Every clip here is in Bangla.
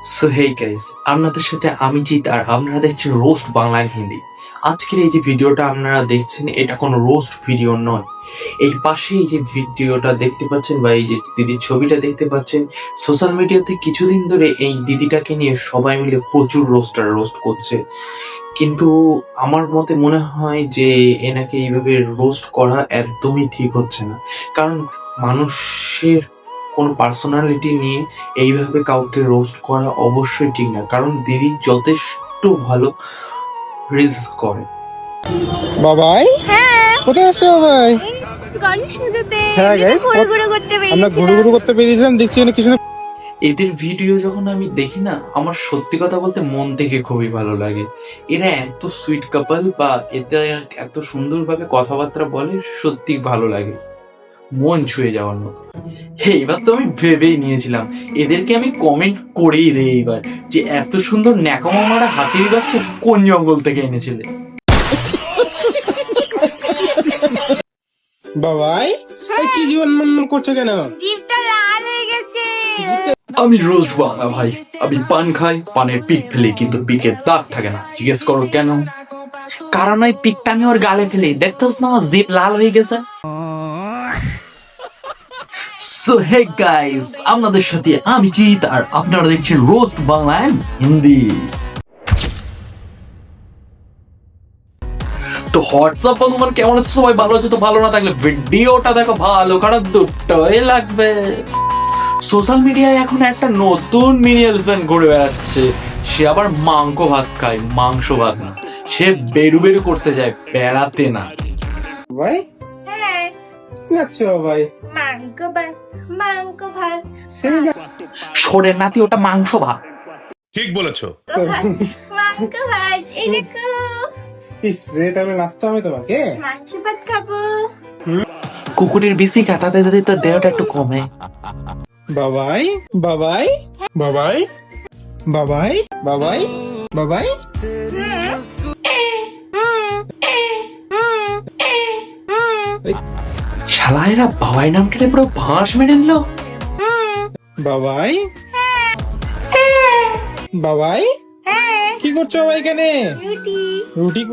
সো হেই গাইস, আপনাদের সাথে আমি জিৎ আর আপনারা দেখছেন রোস্ট বাংলা আর হিন্দি। আজকের এই যে ভিডিওটা আপনারা দেখছেন এটা কোনো রোস্ট ভিডিও নয়। এই পাশে এই যে ভিডিওটা দেখতে পাচ্ছেন বা এই যে দিদির ছবিটা দেখতে পাচ্ছেন, সোশ্যাল মিডিয়াতে কিছুদিন ধরে এই দিদিটাকে নিয়ে সবাই মিলে প্রচুর রোস্ট করছে। কিন্তু আমার মতে মনে হয় যে এনাকে এইভাবে রোস্ট করা একদমই ঠিক হচ্ছে না। কারণ মানুষের কোনো পার্সোনালিটি নিয়ে এইভাবে কাউকে রোস্ট করা অবশ্যই ঠিক না, কারণ দিদি যথেষ্ট ভালো রিলস করে। বাবাই হ্যাঁ কোথায় আছো বাবাই? গান শুনতে হ্যাঁ guys, আমরা ঘুরু করতে বেরিয়েছিলাম, দেখছি অনেক কিছু। এদের ভিডিও যখন আমি দেখি না, আমার সত্যি কথা বলতে মন থেকে খুবই ভালো লাগে। এরা এত সুইট কাপল বা এটা এত সুন্দরভাবে কথাবার্তা বলে, সত্যি ভালো লাগে, মন ছুঁয়ে যাওয়ার মতো। এইবার তো আমি ভেবেই নিয়েছিলাম এদেরকে আমি কমেন্ট করেই দেই এইবার, যে এত সুন্দর ন্যাকামো মারা হাতির বাচ্চা কোন জঙ্গল থেকে এনেছিলে। বাবাই এই কি জীবন মন করছো কেন? জিভটা লাল হয়ে গেছে। আমি রোজ বাংলা ভাই, আমি পান খাই, পানের পিক ফেলি, কিন্তু পিকের দাগ থাকে না। জিজ্ঞেস করো কেন? কারণ ওই পিকটা আমি ওর গালে ফেলি, দেখছোস না জিভ লাল হয়ে গেছে। সো হে গাইস, আপনাদের সাথে আমি জিৎ আর আপনারা দেখছেন রোস্ট বাংলা and হিন্দি। তো হোয়াটসঅ্যাপ বন্ধুগণ, কেমন আছে সবাই? ভালো আছে তো? ভালো না থাকলে ভিডিওটা দেখো, ভালো খারাপ দুটোই লাগবে। সোশ্যাল মিডিয়ায় এখন একটা নতুন মিনি এলিফ্যান্ট ঘুরে বেড়াচ্ছে। সে আবার মাংস ভাত খায়, মাংস ভাত না। সে বেরু বেরু করতে যায়, বেড়াতে না। বাবাই হ্যাঁ কি খাচ্ছো বাবাই? মাংস ভাত সেই না সরে নাতি, ওটা মাংস ভাত। ঠিক বলেছো। মাংস ভাত এই দেখো, ইস রে, তাহলে নাচতে হবে তোমাকে। মাংস ভাত খাবো। কুকুরের বেশি কাটাতে যদি তোর দেহটা একটু কমে। বাবাই বাবাই বাবাই বাবাই বাবাই বাবাই শালা এরা বাবাই নাম কেটে পুরো ভাঁস মেরে দিল। বাবাই বাবাই কি করছো বাবাই এখানে? রুটি রুটি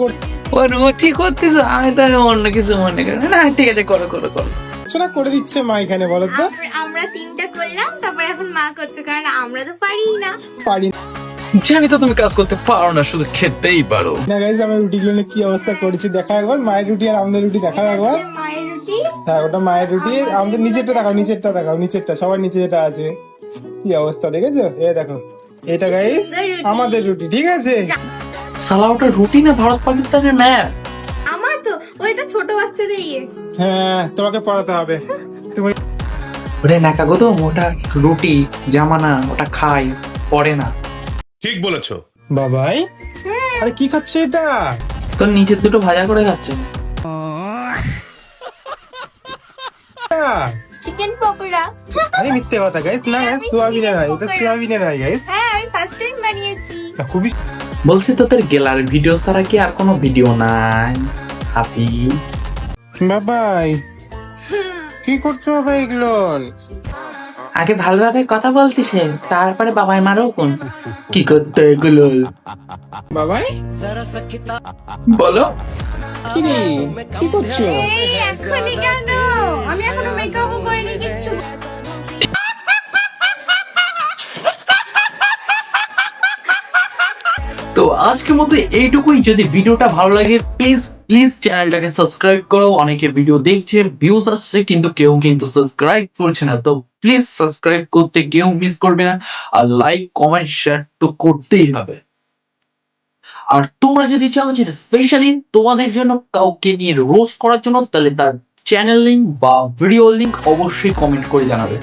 ও রুটি করতেছ, আমি তো অন্য কিছু মনে করি না। ঠিক আছে, করো করো করো। করছো না, করে দিচ্ছে মা এখানে, বলো তো। আমরা তিনটা করলাম, তারপর এখন মা করছে, কারণ আমরা তো পারি না। পারি জানি তো তুমি কাজ করতে পারো না, শুধু খেতেই পারো। না গাইস, আমরা রুটিগুলো নিয়ে কি অবস্থা করেছি দেখা একবার। মায়ের রুটি আর আমাদের রুটি দেখা একবার। মায়ের রুটি হ্যাঁ, ওটা মায়ের রুটি। আমাদের নিচেরটা দেখাও, নিচেরটা দেখাও, নিচেরটা, সবার নিচে যেটা আছে। কি অবস্থা দেখেছো? এ দেখো, এটা গাইস আমাদের রুটি, ঠিক আছে? সালা ওটা রুটি না ভারত পাকিস্তানের ম্যাপ। আমার তো ওইটা ছোট বাচ্চাদের ইয়ে। হ্যাঁ, তোমাকে পড়াতে হবে। তুমি ওরে নাকা গো, তো ওটা রুটি জামানা, ওটা খাই পরে না। ঠিক বলেছো। বাবাই, আরে কি খাচ্ছে এটা? তোর নিচের দুটো ভাজা করে খাচ্ছে। চিকেন পকোড়া। আরে মিথ্যে কথা গাইস, না গাইস, সোয়াবিনের হয়, ওটা সোয়াবিনের হয় গাইস। হ্যাঁ, আমি ফার্স্ট টাইম বানিয়েছি। খুবই বলছি তোদের গেলার ভিডিও ছাড়া কি আর কোনো ভিডিও নাই? হাতি বাবাই কি করছো বাবাই এগুলো? আগে ভালোভাবে কথা বলতিস, তারপরে বাবাই মারো কোন কি করতে এগুলো। বাবাই বলো কি রে, কি করছো? এই এখনই কেন? আমি এখনো মেকআপও করিনি কিচ্ছু। তো আজকের মতো এইটুকুই। যদি ভিডিওটা ভালো লাগে প্লিজ প্লিজ চ্যানেলটাকে সাবস্ক্রাইব করো। অনেকে ভিডিও দেখছে, ভিউজ আসছে, কিন্তু কেউ কিন্তু সাবস্ক্রাইব করছে না। তো প্লিজ সাবস্ক্রাইব করতে কেউ মিস করবে না, আর লাইক কমেন্ট শেয়ার তো করতেই হবে। আর তোমরা যদি চাও যে স্পেশালি তোমাদের জন্য কাউকে নিয়ে রোস্ট করার জন্য, তাহলে তার চ্যানেল লিংক বা ভিডিও লিংক অবশ্যই কমেন্ট করে জানাবে।